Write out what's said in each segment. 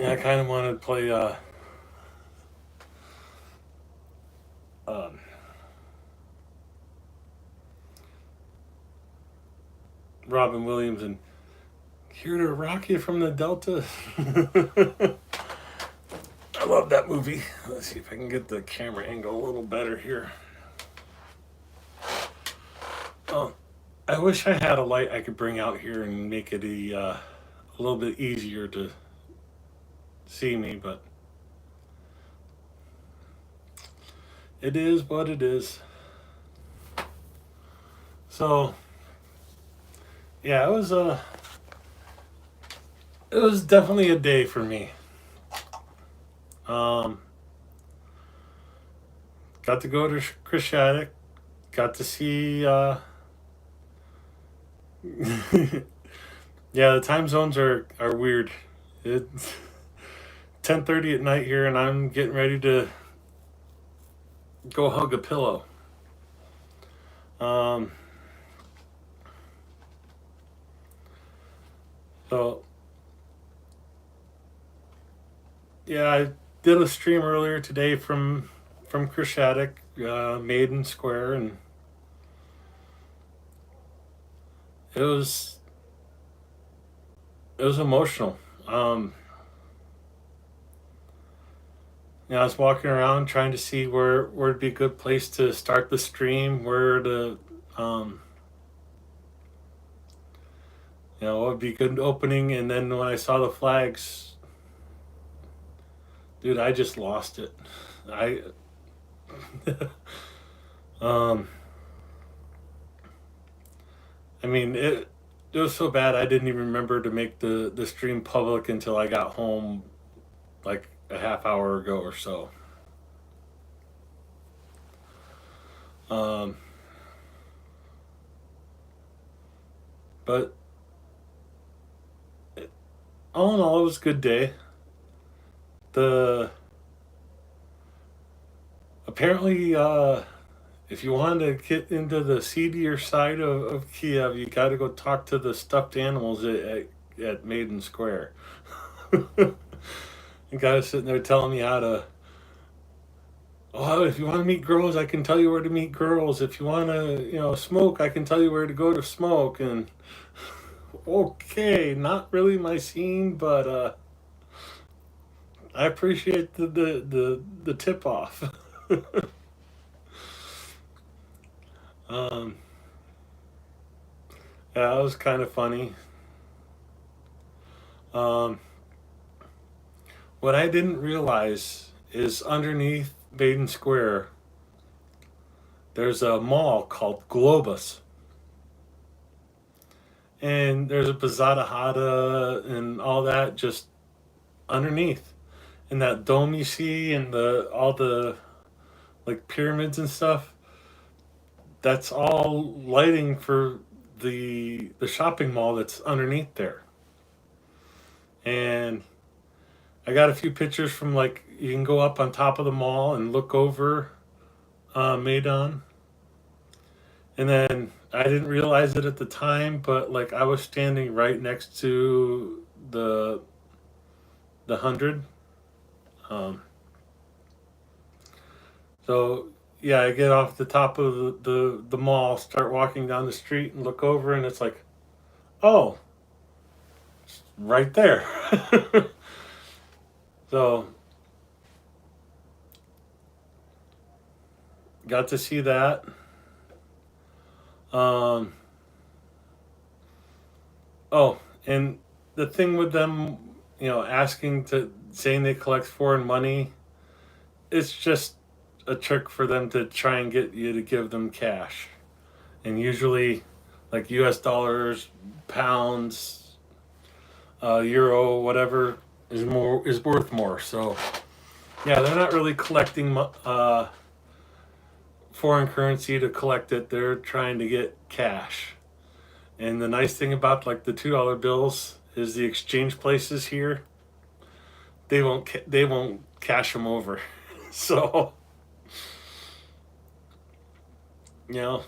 Yeah, I kind of wanted to play um, Robin Williams and Here to Rock You from the Delta. I love that movie. Let's see if I can get the camera angle a little better here. Oh, I wish I had a light I could bring out here and make it a little bit easier to see me, but it is what it is. So yeah, it was definitely a day for me. Um, got to go to Chris Shattuck. Got to see. Yeah, the time zones are weird. It's 10:30 at night here, and I'm getting ready to go hug a pillow. Um, so yeah, I did a stream earlier today from Chris Shattuck, Maiden Square, and it was it was emotional. I was walking around trying to see where would be a good place to start the stream, where to um, what would be a good opening, and then when I saw the flags, dude, I just lost it. I um, I mean it was so bad I didn't even remember to make the stream public until I got home like a half hour ago or so. Um, but all in all, it was a good day. The apparently if you want to get into the seedier side of Kiev, you got to go talk to the stuffed animals at Maiden Square. The guy was sitting there telling me how to. Oh, if you want to meet girls, I can tell you where to meet girls. If you want to, smoke, I can tell you where to go to smoke. And okay, not really my scene, but I appreciate the tip off. um, yeah, that was kind of funny. Um, what I didn't realize is underneath Maiden Square, there's a mall called Globus. And there's a Pizzata Hada and all that just underneath. And that dome you see and the all the like pyramids and stuff, that's all lighting for the shopping mall that's underneath there. And I got a few pictures from like you can go up on top of the mall and look over Maidan. And then I didn't realize it at the time, but like I was standing right next to the 100. Um, so yeah, I get off the top of the mall, start walking down the street, and look over, and it's like, oh, right there. So got to see that. Um, oh, and the thing with them, asking to saying they collect foreign money, it's just a trick for them to try and get you to give them cash. And usually, like U.S. dollars, pounds, euro, whatever is worth more. So yeah, they're not really collecting foreign currency to collect it. They're trying to get cash. And the nice thing about like the $2 bills is the exchange places here, they won't cash them over. So you know,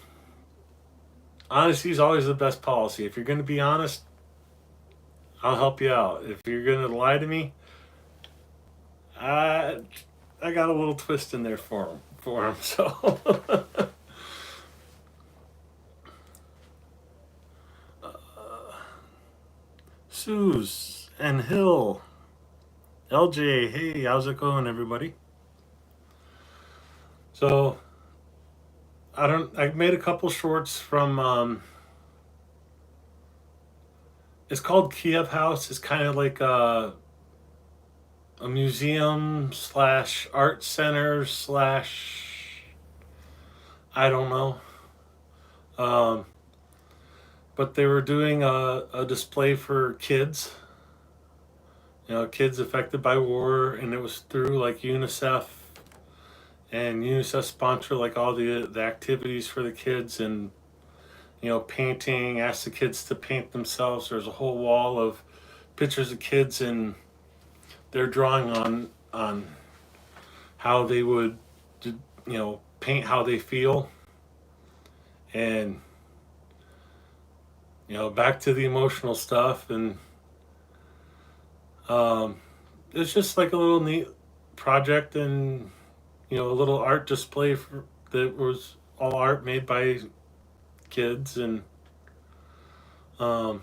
honesty is always the best policy. If you're going to be honest, I'll help you out. If you're going to lie to me, I I got a little twist in there for him. So Suze and Hill, LJ, hey, how's it going, everybody? So I made a couple shorts from it's called Kiev House. It's kind of like a museum slash art center slash I don't know. Um, but they were doing a display for kids, kids affected by war, and it was through like UNICEF, and UNICEF sponsor like all the activities for the kids, and painting. Ask the kids to paint themselves. There's a whole wall of pictures of kids, and they're drawing on how they would, paint how they feel, and back to the emotional stuff, and um, it's just like a little neat project, and a little art display that was all art made by kids, and um,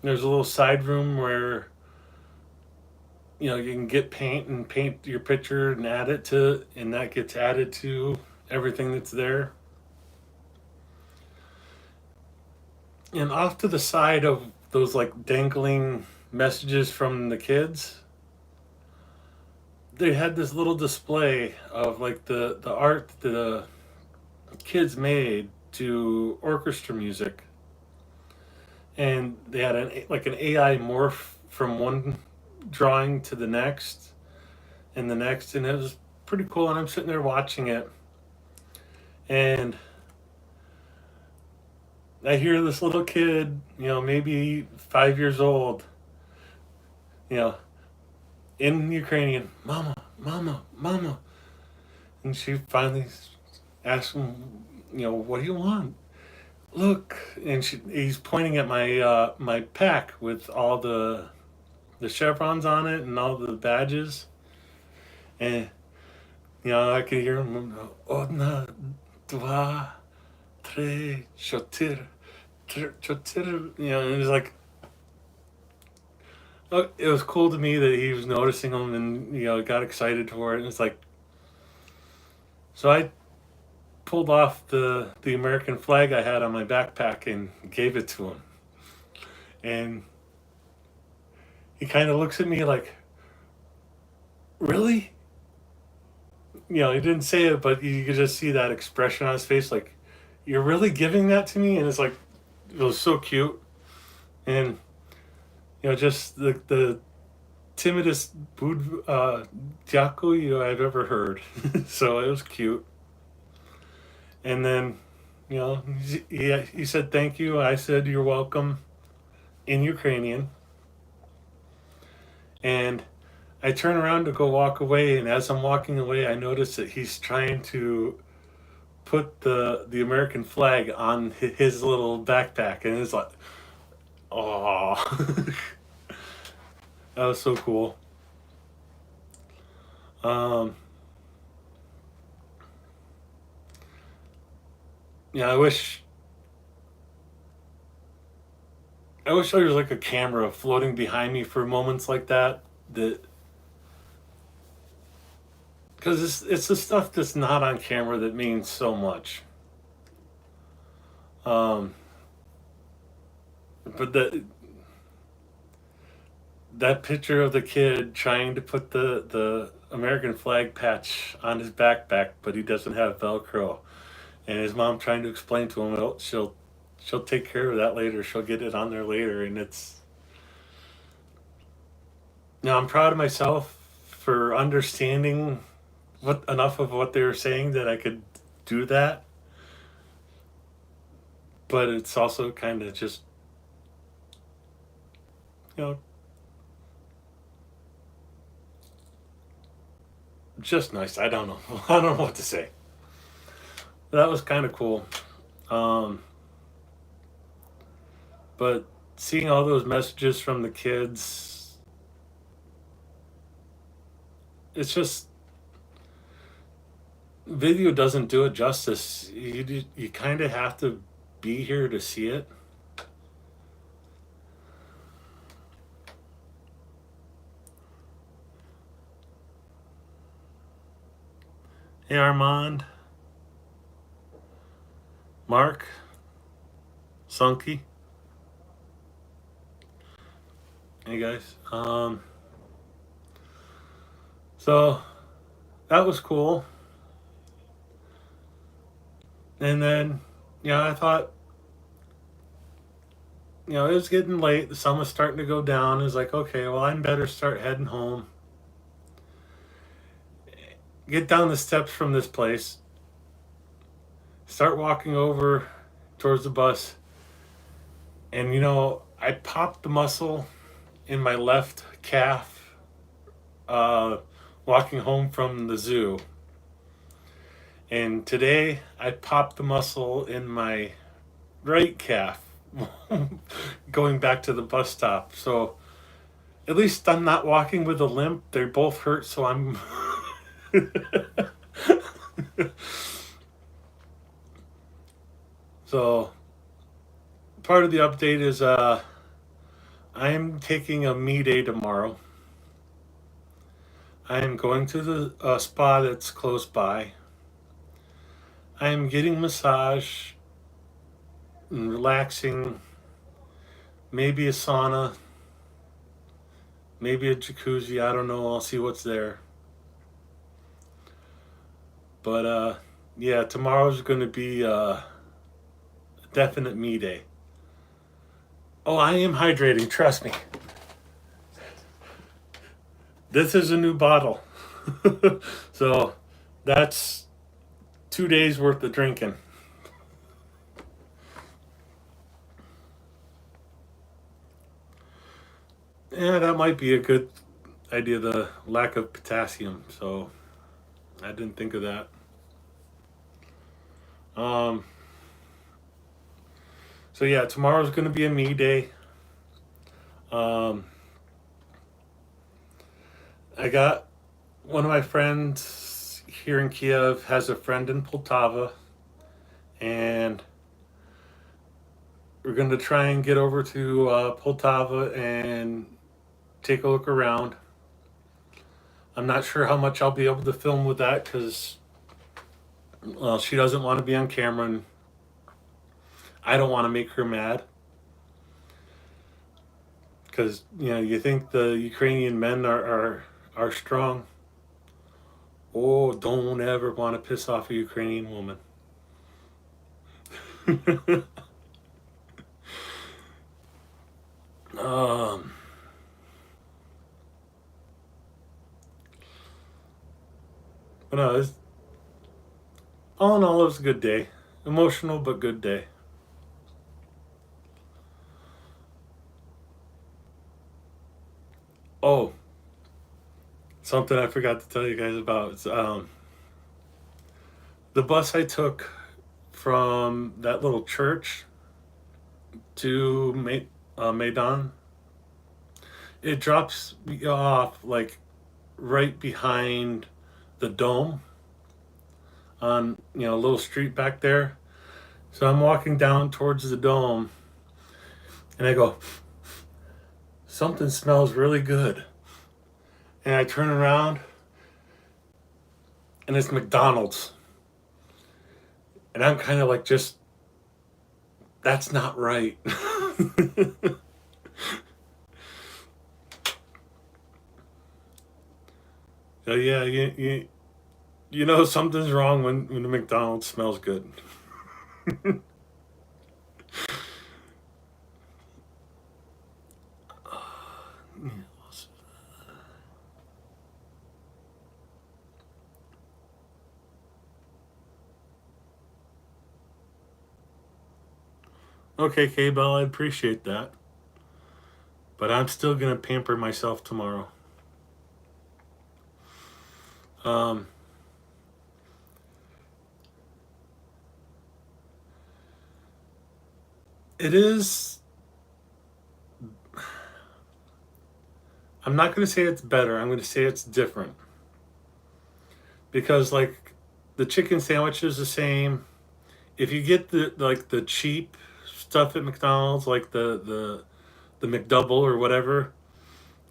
there's a little side room where you can get paint and paint your picture and add it to, and that gets added to everything that's there. And off to the side of those like dangling messages from the kids, they had this little display of like the art that the kids made to orchestra music, and they had an AI morph from one drawing to the next and the next, and it was pretty cool. And I'm sitting there watching it, and I hear this little kid, maybe 5 years old, you know, in Ukrainian, "Mama, mama, mama," and she finally asks him, "What do you want? Look," and he's pointing at my pack with all the chevrons on it and all the badges, and I could hear him, "Одна, два, три, четыре, четыре," and it was like, oh, it was cool to me that he was noticing them, and got excited for it. And it's like, so I pulled off the American flag I had on my backpack and gave it to him, and he kind of looks at me like, "Really?" He didn't say it, but you could just see that expression on his face, like, "You're really giving that to me?" And it's like, it was so cute, and just the timidest "Дякую" I've ever heard. So it was cute. And then, he said thank you. I said you're welcome in Ukrainian. And I turn around to go walk away, and as I'm walking away, I notice that he's trying to put the American flag on his little backpack, and it's like, oh, that was so cool. Um, yeah, I wish there was like a camera floating behind me for moments like that. That because it's the stuff that's not on camera that means so much. Um, but that picture of the kid trying to put the American flag patch on his backpack, but he doesn't have Velcro, and his mom trying to explain to him, "Oh, she'll take care of that later. She'll get it on there later." And it's, I'm proud of myself for understanding what enough of what they were saying that I could do that. But it's also kind of you know just nice. I don't know. I don't know what to say. That was kind of cool. Um, but seeing all those messages from the kids, it's just video doesn't do it justice. You kind of have to be here to see it. Hey Armand, Mark, Sunky. Hey guys. So that was cool. And then, I thought, it was getting late. The sun was starting to go down. It was like, okay, well, I better start heading home. Get down the steps from this place. Start walking over towards the bus. And, I popped the muscle in my left calf walking home from the zoo. And today I popped the muscle in my right calf going back to the bus stop. So at least I'm not walking with a limp. They both hurt, so I'm so part of the update is I'm taking a me day tomorrow. I am going to the spa that's close by. I am getting massage and relaxing, maybe a sauna, maybe a jacuzzi. I don't know. I'll see what's there. But yeah, tomorrow's going to be a definite me day. Oh, I am hydrating. Trust me. This is a new bottle. So that's 2 days worth of drinking. Yeah, that might be a good idea, the lack of potassium. So I didn't think of that. So yeah, tomorrow's going to be a me day. I got one of my friends here in Kiev has a friend in Poltava, and we're going to try and get over to Poltava and take a look around. I'm not sure how much I'll be able to film with that because, well, she doesn't want to be on camera, and I don't want to make her mad. Because, you think the Ukrainian men are strong. Oh, don't ever want to piss off a Ukrainian woman. But no, all in all, it was a good day. Emotional, but good day. Oh, something I forgot to tell you guys about. The bus I took from that little church to Maidan, it drops me off like right behind the dome on a little street back there. So I'm walking down towards the dome, and I go, something smells really good. And I turn around, and it's McDonald's. And I'm kind of like, that's not right. So yeah, you know something's wrong when the McDonald's smells good. Okay, K-Bell, I appreciate that. But I'm still going to pamper myself tomorrow. It is... I'm not going to say it's better. I'm going to say it's different. because like the chicken sandwich is the same. If you get the cheap stuff at McDonald's, like the McDouble or whatever,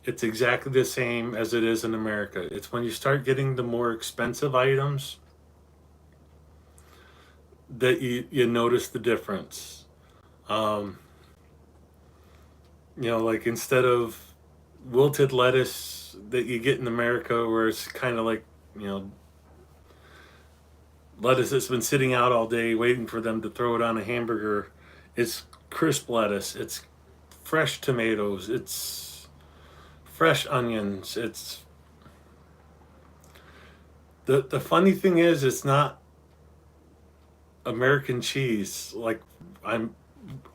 it's exactly the same as it is in America. It's when you start getting the more expensive items that you notice the difference. Um, like instead of wilted lettuce that you get in America, where it's kind of like, you know, lettuce that's been sitting out all day waiting for them to throw it on a hamburger, it's crisp lettuce, it's fresh tomatoes, it's fresh onions. It's the funny thing is it's not American cheese like I'm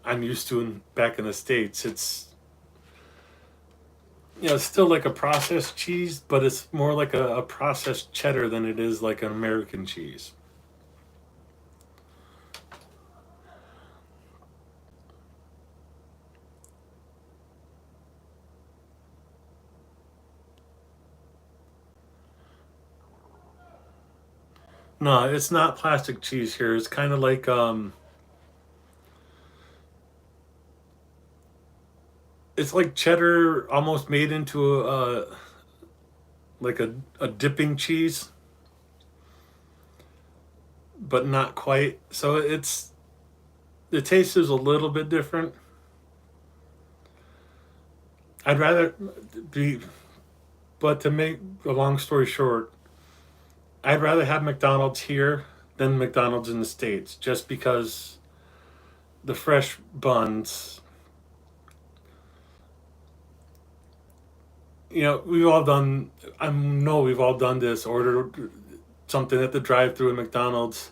I'm used to back in the States. It's, it's still like a processed cheese, but it's more like a processed cheddar than it is like an American cheese. No, it's not plastic cheese here. It's kind of like it's like cheddar almost made into like a dipping cheese, but not quite. So the taste is a little bit different. I'd rather be, but to make a long story short, I'd rather have McDonald's here than McDonald's in the States, just because the fresh buns. We've all done. I know we've all done this. Order something at the drive-through at McDonald's,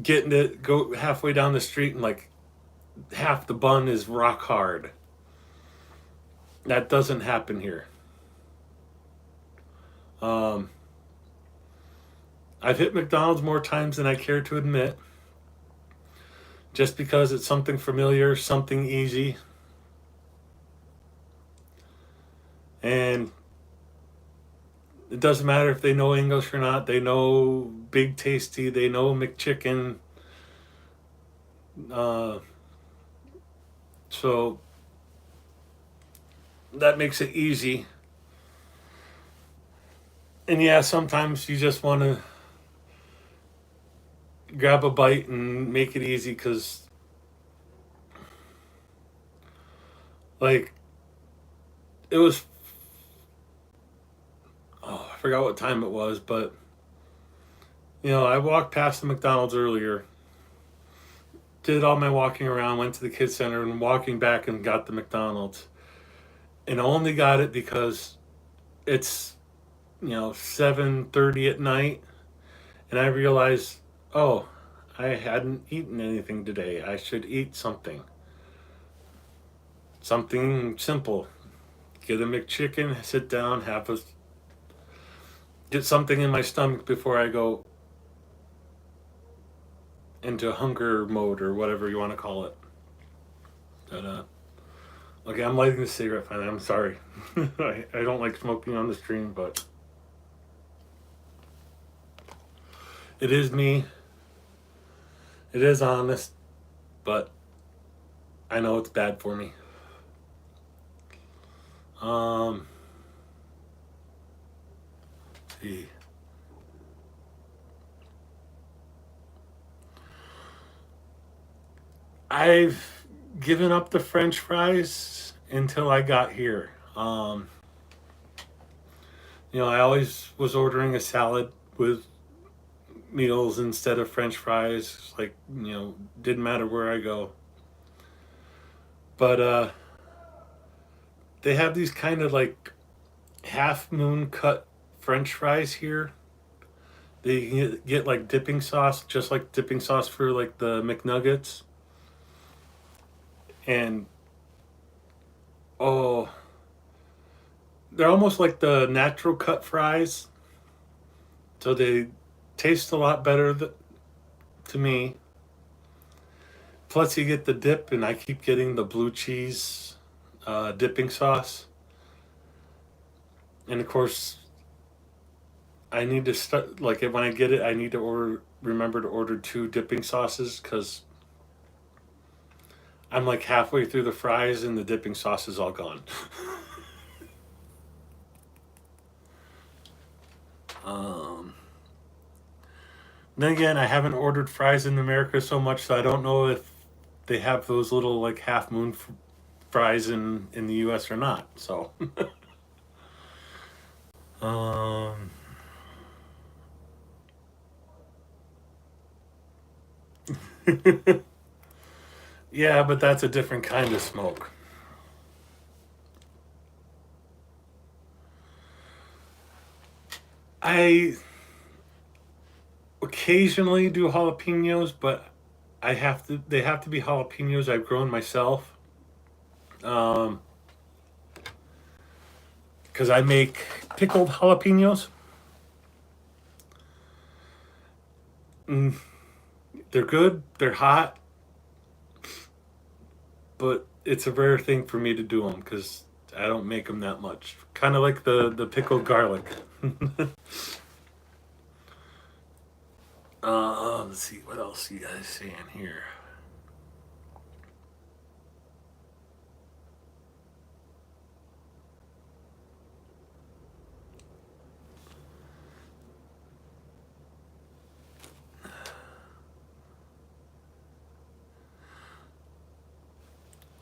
getting it, go halfway down the street, and like half the bun is rock hard. That doesn't happen here. Um, I've hit McDonald's more times than I care to admit, just because it's something familiar, something easy, and it doesn't matter if they know English or not. They know Big Tasty, they know McChicken. Uh, so that makes it easy. And yeah, sometimes you just want to grab a bite and make it easy because, like, it was, oh, I forgot what time it was, but, I walked past the McDonald's earlier, did all my walking around, went to the kids center, and walking back and got the McDonald's. And I only got it because it's, 7:30 at night, and I realized, oh, I hadn't eaten anything today. I should eat something. Something simple. Get a McChicken, sit down, get something in my stomach before I go into hunger mode or whatever you want to call it. But okay, I'm lighting the cigarette finally. I'm sorry. I don't like smoking on the stream, but it is me. It is honest, but I know it's bad for me. Um, let's see. I've given up the French fries until I got here. I always was ordering a salad with meals instead of French fries. Like, didn't matter where I go. But they have these kind of like half moon cut French fries here. They can get like dipping sauce, just like dipping sauce for like the McNuggets. And oh, they're almost like the natural cut fries. So they taste a lot better to me. Plus, you get the dip, and I keep getting the blue cheese dipping sauce. And of course, I need to start, like, when I get it, I need to remember to order 2 dipping sauces, because I'm like halfway through the fries and the dipping sauce is all gone. um, then again, I haven't ordered fries in America so much, so I don't know if they have those little like half moon fries in the U.S. or not. So, um, yeah, but that's a different kind of smoke. I occasionally do jalapenos, but I have to. They have to be jalapenos I've grown myself. Um, because I make pickled jalapenos. Mm, they're good. They're hot, but it's a rare thing for me to do them because I don't make them that much. Kind of like the pickled garlic. Let's see what else you guys saying here.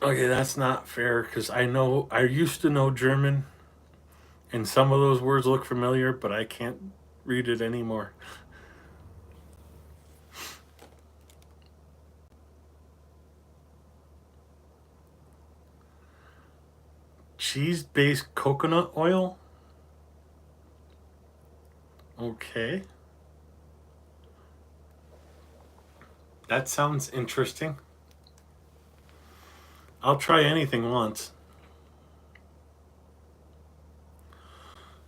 Okay, that's not fair because I used to know German, and some of those words look familiar, but I can't read it anymore. Cheese-based coconut oil. Okay, that sounds interesting. I'll try anything once.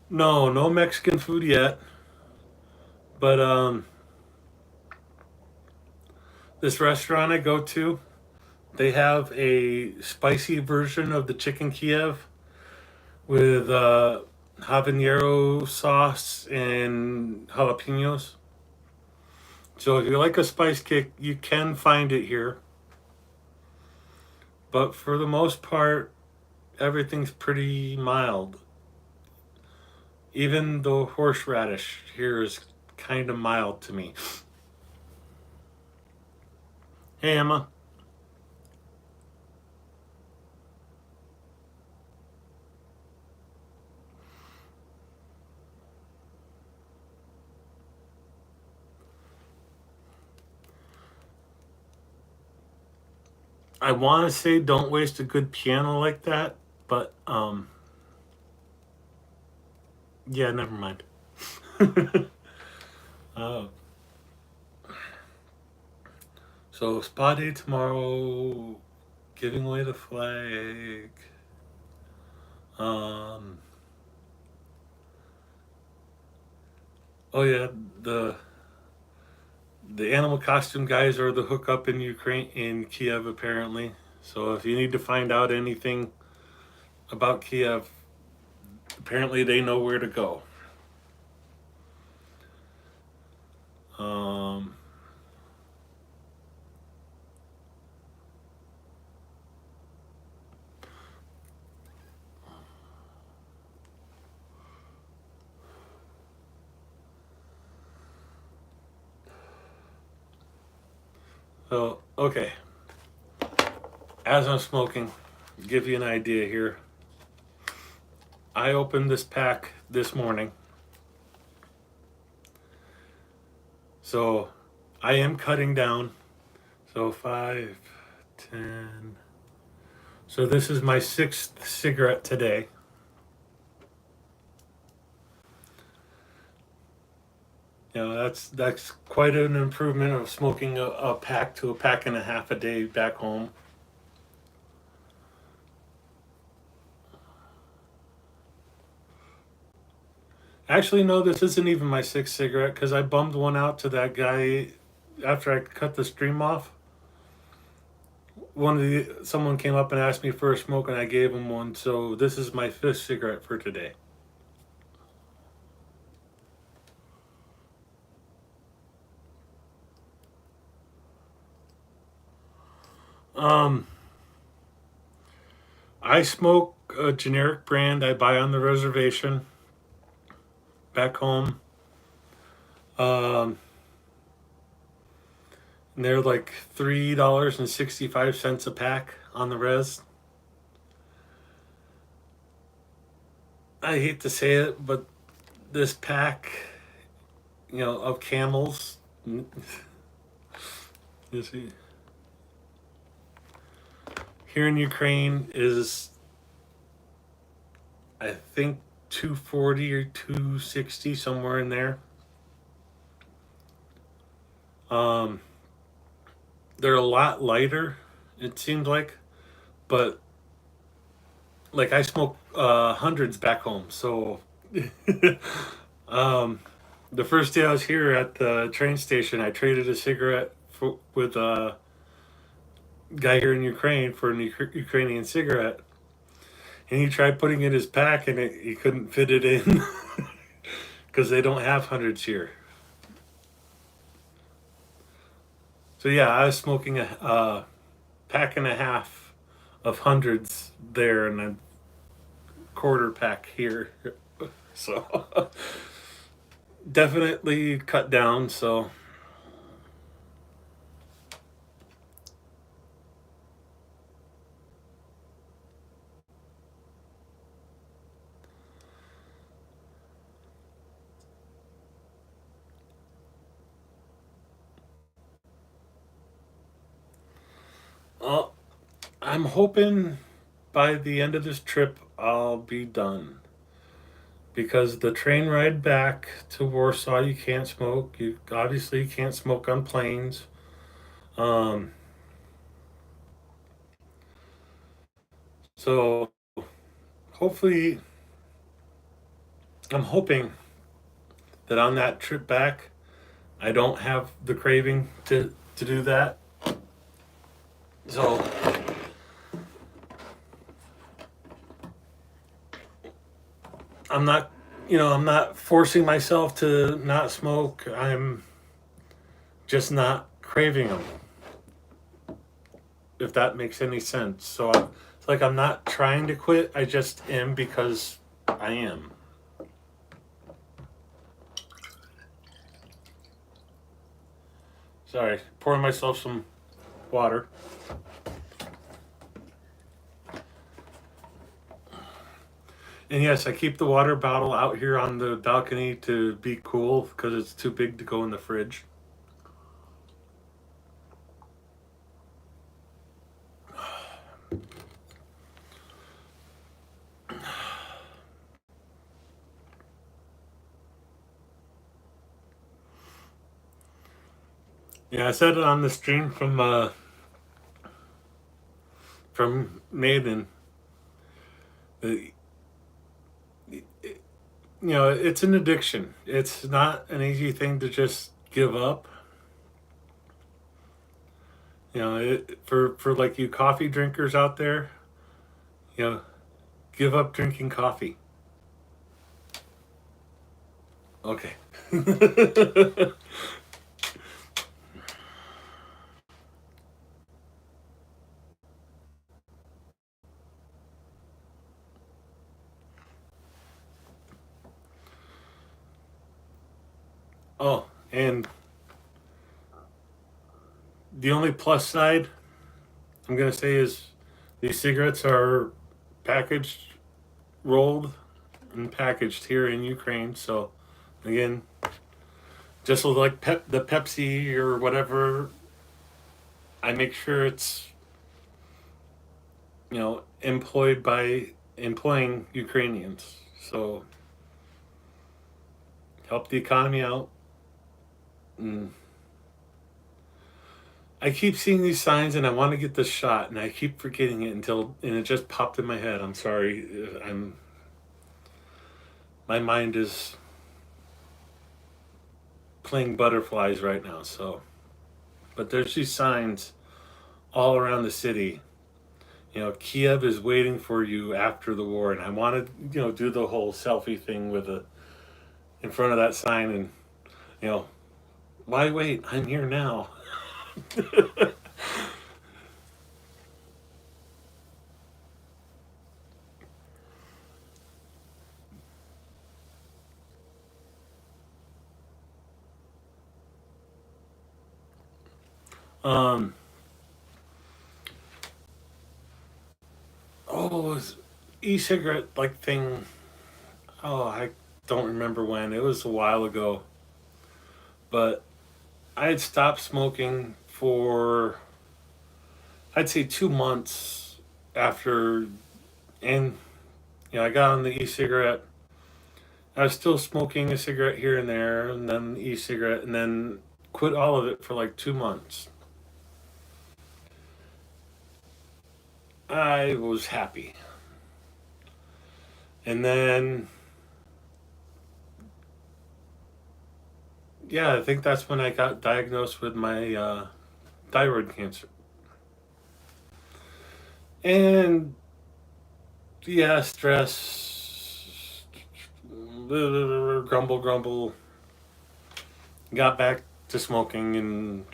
No, no Mexican food yet, but this restaurant I go to, they have a spicy version of the chicken Kiev with habanero sauce and jalapenos. So if you like a spice kick, you can find it here. But for the most part, everything's pretty mild. Even the horseradish here is kind of mild to me. Hey, Emma. I want to say don't waste a good piano like that, but yeah, never mind. uh, so spa day tomorrow, giving away the flag. Um, oh yeah, the the animal costume guys are the hookup in Ukraine in Kiev apparently. So if you need to find out anything about Kiev, apparently they know where to go. Um, so okay, as I'm smoking, give you an idea here. I opened this pack this morning. So I am cutting down. So 5, 10. So this is my 6th cigarette today. That's quite an improvement of smoking a pack to a pack and a half a day back home. Actually, no, this isn't even my 6th cigarette because I bummed one out to that guy after I cut the stream off. Someone came up and asked me for a smoke and I gave him one. So this is my 5th cigarette for today. Um, I smoke a generic brand I buy on the reservation back home. Um, and they're like $3.65 a pack on the res. I hate to say it, but this pack, of Camels, you see, here in Ukraine is, I think, 240 or 260, somewhere in there. Um, they're a lot lighter, it seems like, but like I smoke hundreds back home, so um, the first day I was here at the train station, I traded a cigarette with a guy here in Ukraine for an Ukrainian cigarette, and he tried putting it in his pack, and he couldn't fit it in because they don't have hundreds here. So yeah, I was smoking a pack and a half of hundreds there, and a quarter pack here. So definitely cut down. So uh, I'm hoping by the end of this trip I'll be done, because the train ride back to Warsaw, you can't smoke. You obviously can't smoke on planes. Um, so hopefully, I'm hoping that on that trip back, I don't have the craving to do that. So I'm not forcing myself to not smoke. I'm just not craving them, if that makes any sense. So it's like I'm not trying to quit. I just am because I am. Sorry, pouring myself some water. And yes, I keep the water bottle out here on the balcony to be cool because it's too big to go in the fridge. Yeah, I said it on the stream from Nathan. It, it's an addiction. It's not an easy thing to just give up. For like you coffee drinkers out there, you know, give up drinking coffee. Okay. Oh, and the only plus side I'm gonna say is these cigarettes are packaged, rolled, and packaged here in Ukraine. So again, just like the Pepsi or whatever, I make sure it's employed by employing Ukrainians. So help the economy out. And I keep seeing these signs and I want to get the shot and I keep forgetting it and it just popped in my head. I'm sorry. My mind is playing butterflies right now. So, but there's these signs all around the city. Kiev is waiting for you after the war, and I want to, do the whole selfie thing with the in front of that sign, and you know, why wait? I'm here now. Um, it was e-cigarette like thing. Oh, I don't remember when. It was a while ago, but I had stopped smoking for I'd say 2 months after, and I got on the e-cigarette. I was still smoking a cigarette here and there, and then e-cigarette, and then quit all of it for like 2 months. I was happy, and then yeah, I think that's when I got diagnosed with my thyroid cancer. And yeah, stress, grumble, grumble. Got back to smoking, and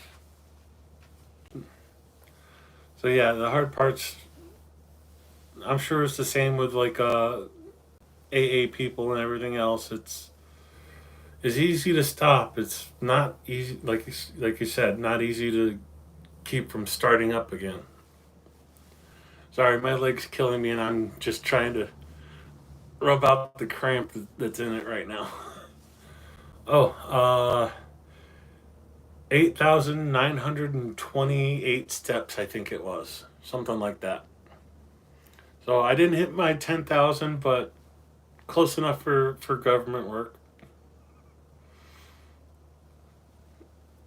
so yeah, the hard parts. I'm sure it's the same with like AA people and everything else. It's easy to stop. It's not easy, like you said, not easy to keep from starting up again. Sorry, my leg's killing me, and I'm just trying to rub out the cramp that's in it right now. Oh, 8,928 steps, I think it was. Something like that. So I didn't hit my 10,000, but close enough for government work.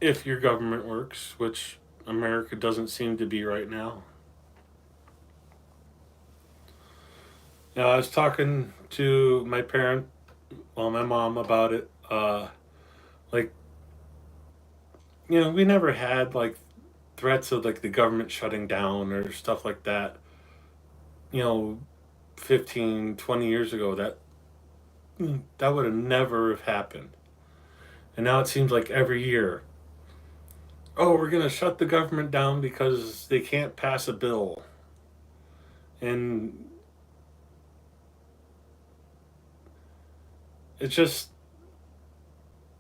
If your government works, which America doesn't seem to be right now. I was talking to my mom about it. Like, we never had like threats of like the government shutting down or stuff like that. You know, 15, 20 years ago, that would have never have happened. And now it seems like every year, oh, we're going to shut the government down because they can't pass a bill. And it's just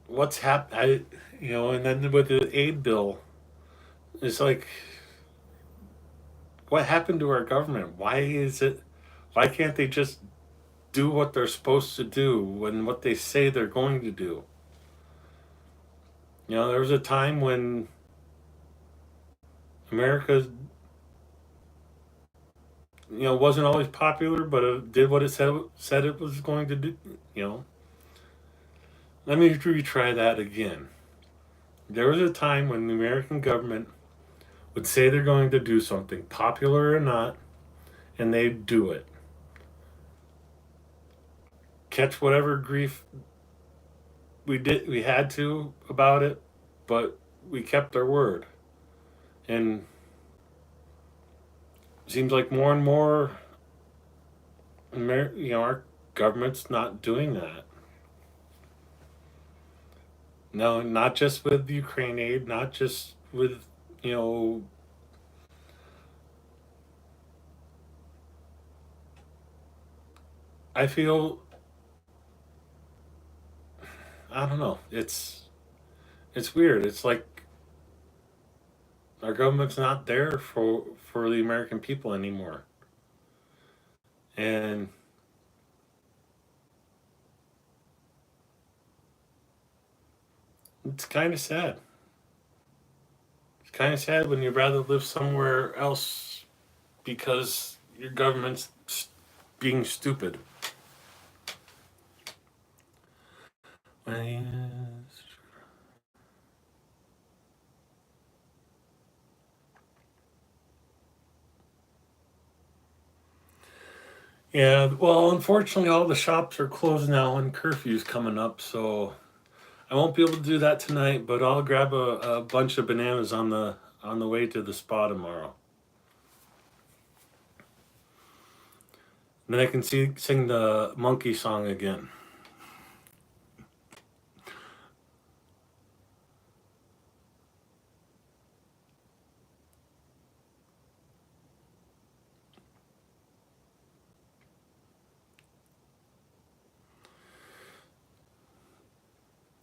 what's happened. And then with the aid bill, it's like, what happened to our government? Why can't they just do what they're supposed to do and what they say they're going to do? There was a time when America, wasn't always popular, but it did what it said it was going to do. You know, Let me retry that again. There was a time when the American government would say they're going to do something, popular or not, and they'd do it. Catch whatever grief we had to about it, but we kept our word. And it seems like more and more, our government's not doing that. No, not just with Ukraine aid, not just with, you know, I feel, I don't know. It's weird. It's like our government's not there for the American people anymore. And it's kind of sad. It's kind of sad when you'd rather live somewhere else because your government's being stupid. Yeah, well, unfortunately, all the shops are closed now and curfew's coming up, so I won't be able to do that tonight. But I'll grab a bunch of bananas on the way to the spa tomorrow. And then I can sing the monkey song again.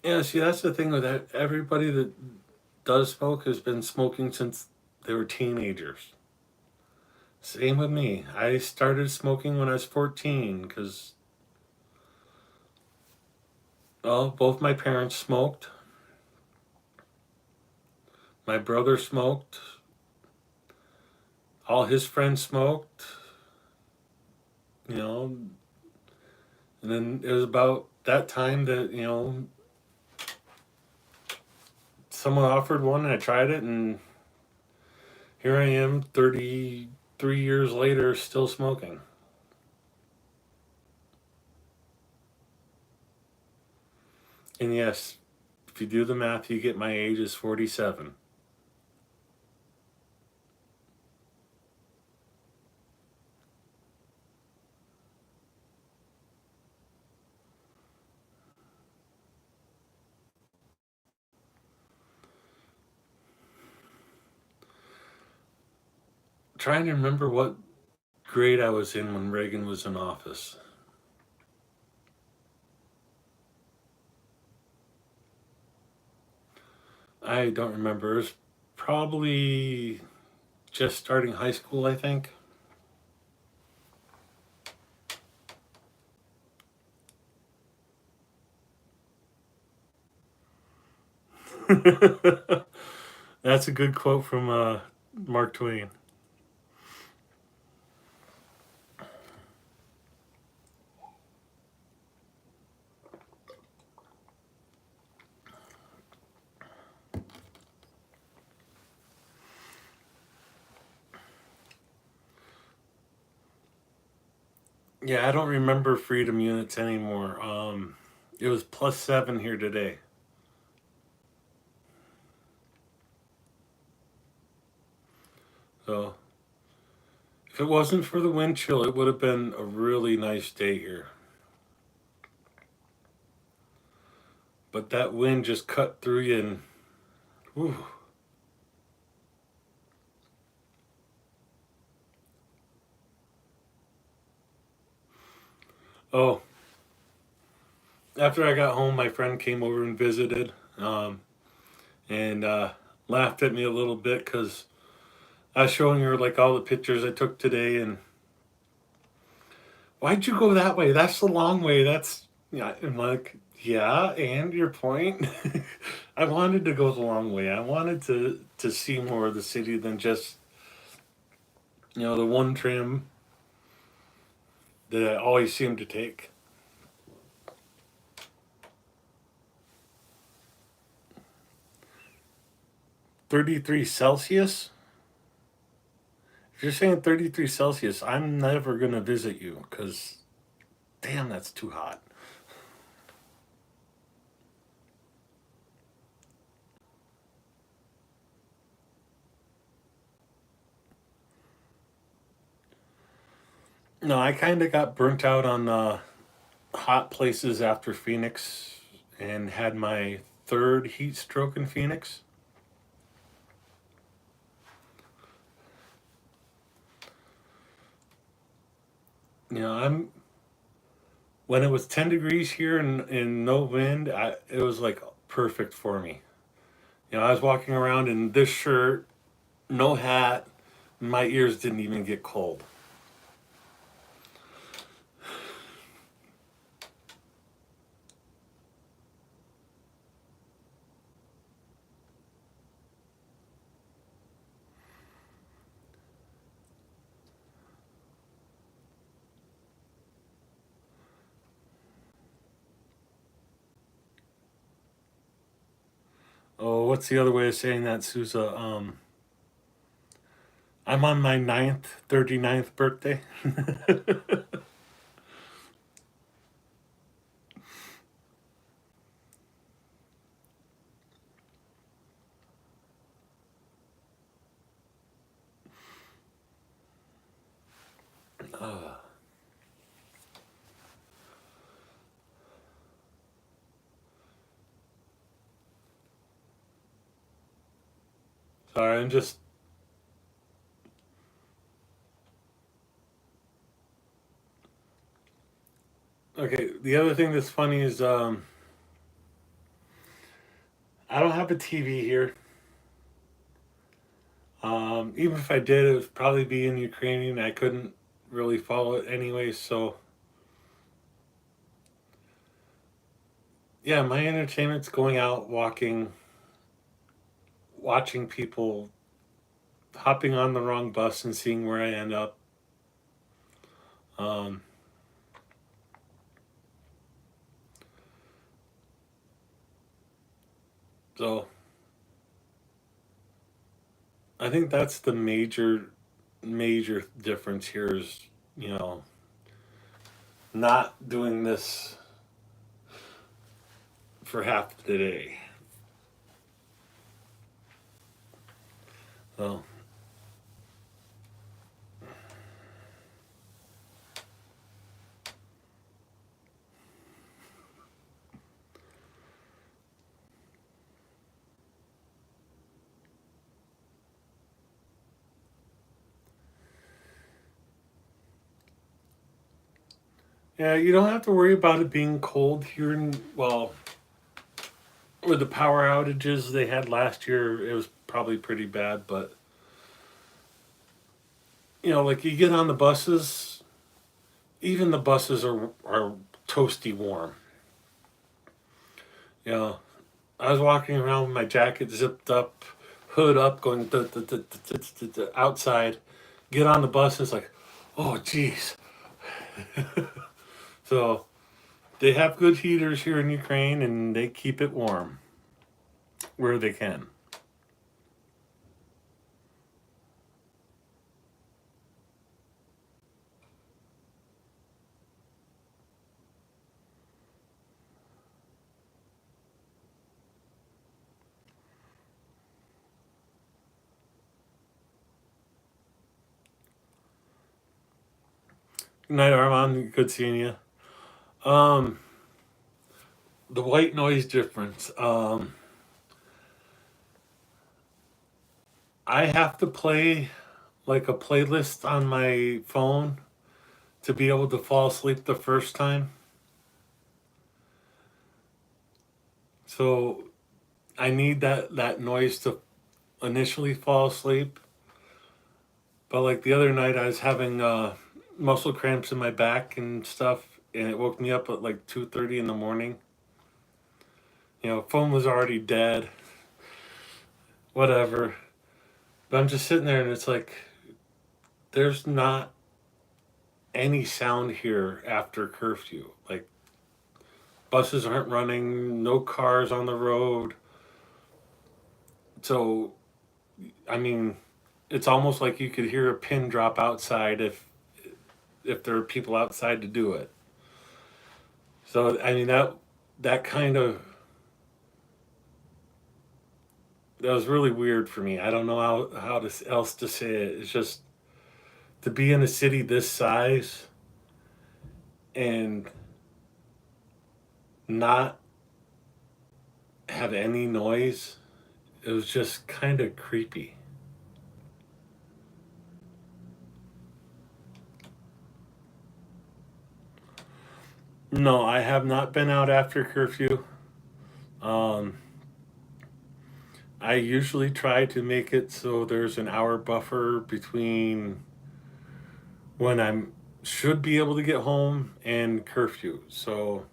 Yeah, see, that's the thing with that. Everybody that does smoke has been smoking since they were teenagers. Same with me. I started smoking when I was 14 because, well, both my parents smoked. My brother smoked. All his friends smoked. You know, and then it was about that time that, someone offered one and I tried it, and here I am 33 years later still smoking. And yes, if you do the math, you get my age is 47. Trying to remember what grade I was in when Reagan was in office. I don't remember. It was probably just starting high school, I think. That's a good quote from Mark Twain. Yeah, I don't remember freedom units anymore. It was +7 here today. So if it wasn't for the wind chill, it would have been a really nice day here. But that wind just cut through you and whew. Oh, after I got home, my friend came over and visited, and laughed at me a little bit because I was showing her like all the pictures I took today, and why'd you go that way? That's the long way. That's yeah. I'm like, yeah, and your point. I wanted to go the long way. I wanted to see more of the city than just the one tram that I always seem to take. 33 Celsius. If you're saying 33 Celsius, I'm never gonna visit you because damn, that's too hot. No, I kind of got burnt out on hot places after Phoenix and had my third heat stroke in Phoenix. I'm when it was 10 degrees here and no wind, it was like perfect for me. I was walking around in this shirt, no hat, my ears didn't even get cold. Oh, what's the other way of saying that, Sousa? I'm on my 39th birthday. uh, Sorry, I'm just okay. The other thing that's funny is I don't have a TV here. Even if I did, it would probably be in Ukrainian. I couldn't really follow it anyway. So, yeah, my entertainment's going out, walking, watching people, hopping on the wrong bus and seeing where I end up. Um, so, I think that's the major difference here is, you know, not doing this for half the day. So, yeah, you don't have to worry about it being cold here in, well, with the power outages they had last year, it was probably pretty bad, but like you get on the buses, even the buses are toasty warm. You know, I was walking around with my jacket zipped up, hood up, going outside. Get on the bus, and it's like, oh, geez. So they have good heaters here in Ukraine, and they keep it warm where they can. Good night, Armand. Good seeing you. Um, the white noise difference. I have to play like a playlist on my phone to be able to fall asleep the first time. So I need that noise to initially fall asleep. But like the other night, I was having muscle cramps in my back and stuff, and it woke me up at like 2:30 in the morning. Phone was already dead. Whatever. But I'm just sitting there, and it's like there's not any sound here after curfew. Like buses aren't running, no cars on the road. So, I mean, it's almost like you could hear a pin drop outside if there are people outside to do it. So, I mean that kind of that was really weird for me. I don't know how else to say it. It's just to be in a city this size and not have any noise. It was just kind of creepy. No, I have not been out after curfew. Um, I usually try to make it so there's an hour buffer between when I'm should be able to get home and curfew. So,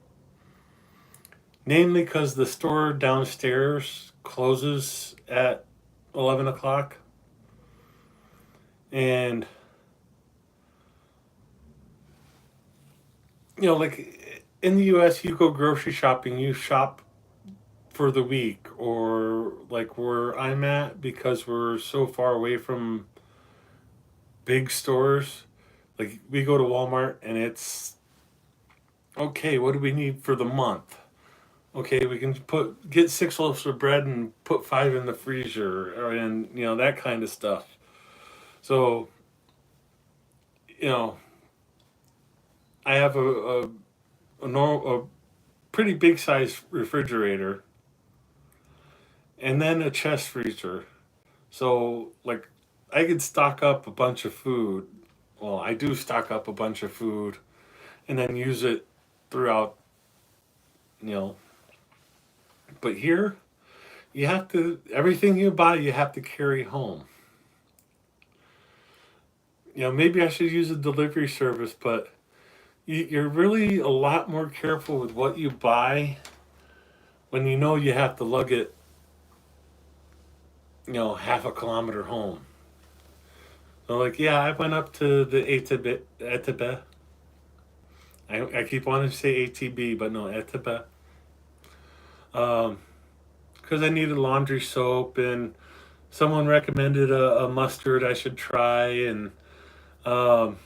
namely because the store downstairs closes at 11 o'clock, and like in the U.S., you go grocery shopping, you shop for the week, or like where I'm at, because we're so far away from big stores. Like we go to Walmart and it's okay. What do we need for the month? Okay, we can get 6 loaves of bread and put five in the freezer, and that kind of stuff. So you know, I have a pretty big size refrigerator, and then a chest freezer. So like, I could stock up a bunch of food. Well, I do stock up a bunch of food, and then use it throughout. You know, but here you have to everything you buy you have to carry home. maybe I should use a delivery service, but you're really a lot more careful with what you buy when you know you have to lug it, half a kilometer home. So, like, yeah, I went up to the Etebe. I keep wanting to say ATB, but no, Etebe. Um, because I needed laundry soap, and someone recommended a mustard I should try, and um,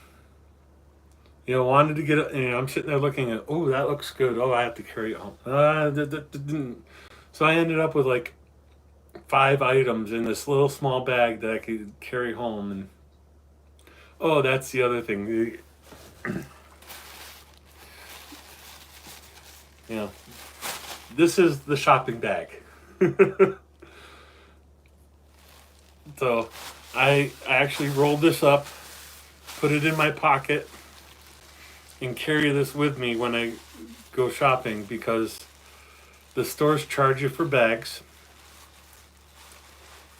wanted to get it. I'm sitting there looking at, oh, that looks good. Oh, I have to carry it home. Didn't. So I ended up with like 5 items in this little small bag that I could carry home, and oh, that's the other thing. You know, this is the shopping bag. So I actually rolled this up, put it in my pocket, and carry this with me when I go shopping because the stores charge you for bags,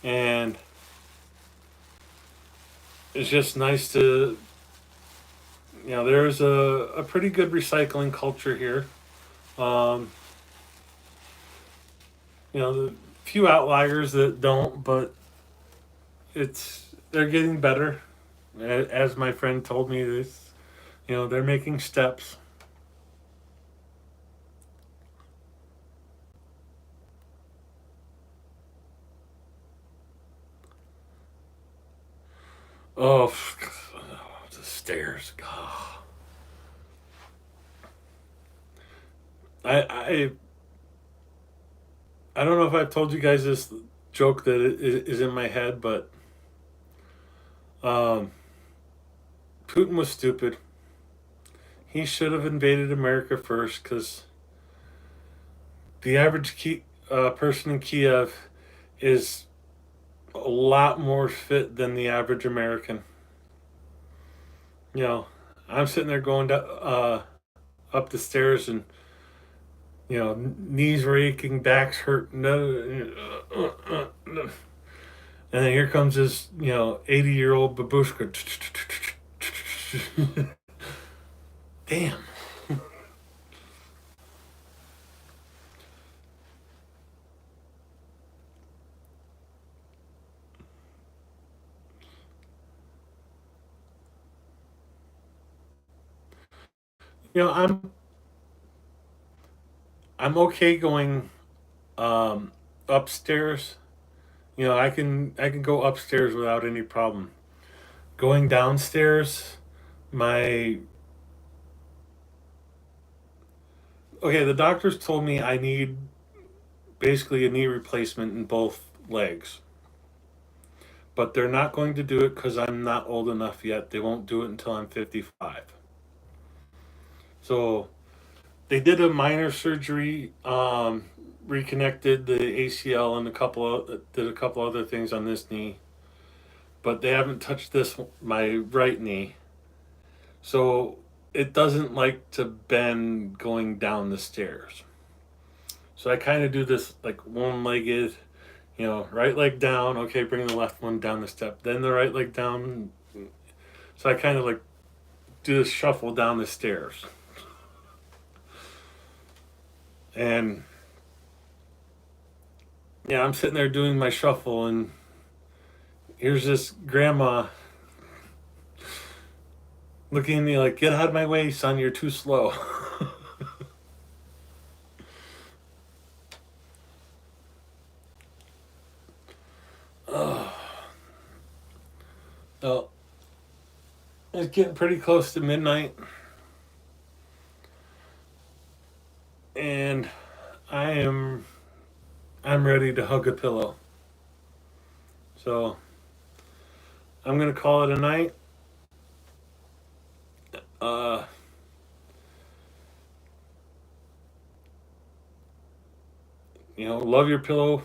and it's just nice to, there's a pretty good recycling culture here. Um, the few outliers that don't, but they're getting better. As my friend told me this, they're making steps. Oh, the stairs. Oh. I I don't know if I've told you guys this joke that is in my head, but um, Putin was stupid. He should have invaded America first because the average person in Kiev is a lot more fit than the average American. You know, I'm sitting there going up the stairs and knees were aching, backs hurt, and then here comes this 80-year-old babushka. Damn. You know, I'm okay going upstairs. I can go upstairs without any problem. Going downstairs, my okay, the doctors told me I need basically a knee replacement in both legs. But they're not going to do it because I'm not old enough yet. They won't do it until I'm 55. So they did a minor surgery, reconnected the ACL and did a couple other things on this knee, but they haven't touched my right knee. So it doesn't like to bend going down the stairs. So I kind of do this like one-legged, right leg down. Okay, bring the left one down the step. Then the right leg down. So I kind of like do this shuffle down the stairs. And yeah, I'm sitting there doing my shuffle, and here's this grandma looking at me like, "Get out of my way, son, you're too slow." Oh, so it's getting pretty close to midnight, and I am I'm ready to hug a pillow. So I'm gonna call it a night. Uh, love your pillow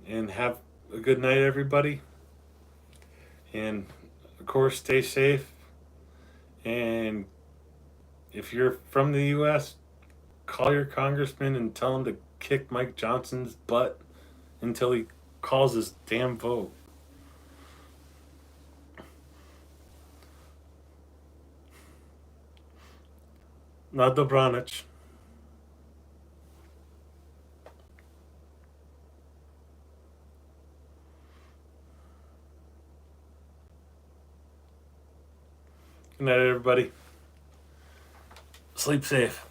and have a good night, everybody. And of course, stay safe. And if you're from the U.S., call your congressman and tell him to kick Mike Johnson's butt until he calls his damn vote. Not Dobranic. Good night, everybody. Sleep safe.